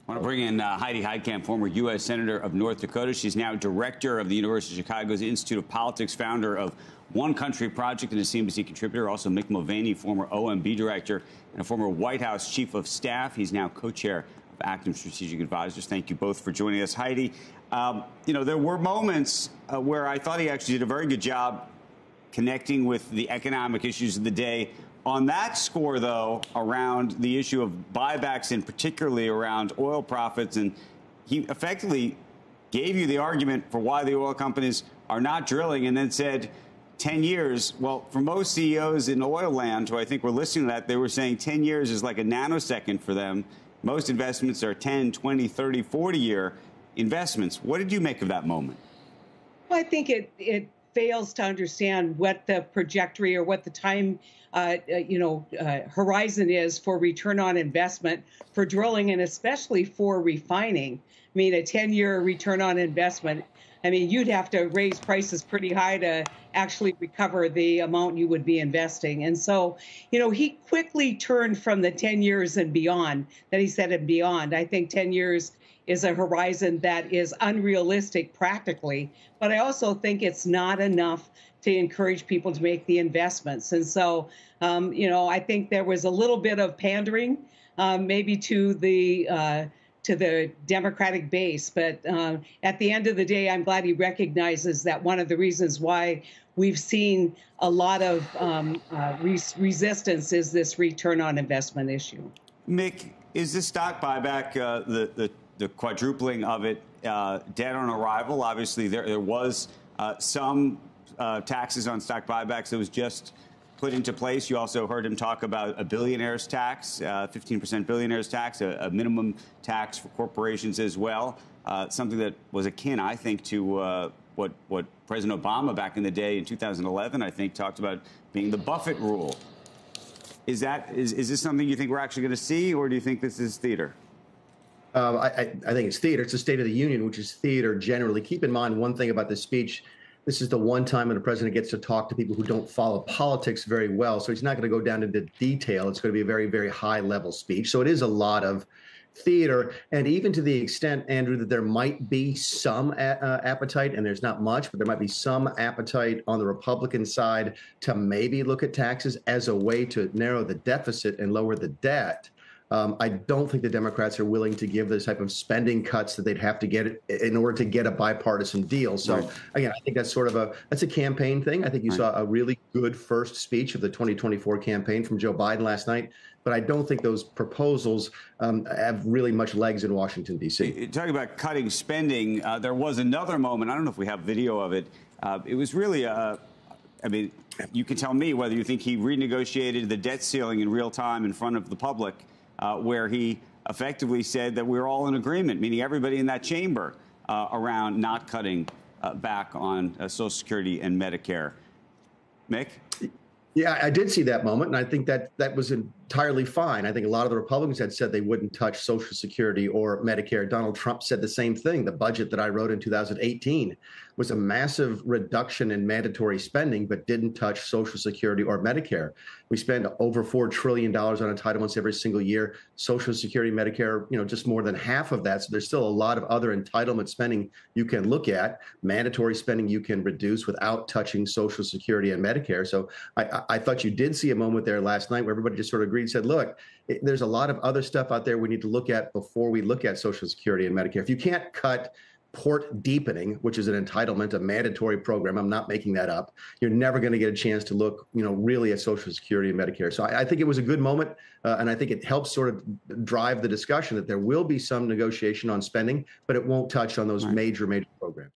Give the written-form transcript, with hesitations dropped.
I want to bring in Heidi Heitkamp, former U.S. Senator of North Dakota. She's now director of the University of Chicago's Institute of Politics, founder of One Country Project, and a CNBC contributor. Also, Mick Mulvaney, former OMB director and a former White House chief of staff. He's now co-chair of Active Strategic Advisors. Thank you both for joining us. Heidi, there were moments where I thought he actually did a very good job connecting with the economic issues of the day. On that score, though, around the issue of buybacks and particularly around oil profits, and he effectively gave you the argument for why the oil companies are not drilling and then said 10 years. Well, for most CEOs in oil land who I think were listening to that, they were saying 10 years is like a nanosecond for them. Most investments are 10, 20, 30, 40-year investments. What did you make of that moment? Well, I think it fails to understand what the trajectory or what the time horizon is for return on investment for drilling and especially for refining. I mean, a 10-year return on investment, I mean, you'd have to raise prices pretty high to actually recover the amount you would be investing. And so, he quickly turned from the 10 years and beyond that he said and beyond. I think 10 years is a horizon that is unrealistic practically, but I also think it's not enough to encourage people to make the investments. And so, I think there was a little bit of pandering, maybe to the Democratic base. But at the end of the day, I'm glad he recognizes that one of the reasons why we've seen a lot of resistance is this return on investment issue. Mick, is the stock buyback, the quadrupling of it, dead on arrival? Obviously, there was some taxes on stock buybacks that was just put into place. You also heard him talk about a billionaire's tax, 15% billionaire's tax, a minimum tax for corporations as well, something that was akin, I think, to what President Obama back in the day in 2011, I think, talked about being the Buffett rule. Is this something you think we're actually going to see, or do you think this is theater? I think it's theater. It's a State of the Union, which is theater generally. Keep in mind one thing about this speech. This is the one time when the president gets to talk to people who don't follow politics very well. So he's not going to go down into detail. It's going to be a very, very high level speech. So it is a lot of theater. And even to the extent, Andrew, that there might be some appetite, and there's not much, but there might be some appetite on the Republican side to maybe look at taxes as a way to narrow the deficit and lower the debt. I don't think the Democrats are willing to give the type of spending cuts that they'd have to get in order to get a bipartisan deal. So, again, I think that's sort of that's a campaign thing. I think you saw a really good first speech of the 2024 campaign from Joe Biden last night. But I don't think those proposals have really much legs in Washington, D.C. Talking about cutting spending, there was another moment. I don't know if we have video of it. It was really I mean, you can tell me whether you think he renegotiated the debt ceiling in real time in front of the public, where he effectively said that we're all in agreement, meaning everybody in that chamber, around not cutting back on Social Security and Medicare. Mick? Yeah, I did see that moment, and I think that was entirely fine. I think a lot of the Republicans had said they wouldn't touch Social Security or Medicare. Donald Trump said the same thing. The budget that I wrote in 2018 was a massive reduction in mandatory spending, but didn't touch Social Security or Medicare. We spend over $4 trillion on entitlements every single year. Social Security, Medicare, just more than half of that. So there's still a lot of other entitlement spending you can look at. Mandatory spending you can reduce without touching Social Security and Medicare. So I thought you did see a moment there last night where everybody just sort of agreed and said, look, there's a lot of other stuff out there we need to look at before we look at Social Security and Medicare. If you can't cut port deepening, which is an entitlement, a mandatory program, I'm not making that up, you're never going to get a chance to look, really at Social Security and Medicare. So I think it was a good moment, and I think it helps sort of drive the discussion that there will be some negotiation on spending, but it won't touch on those major programs.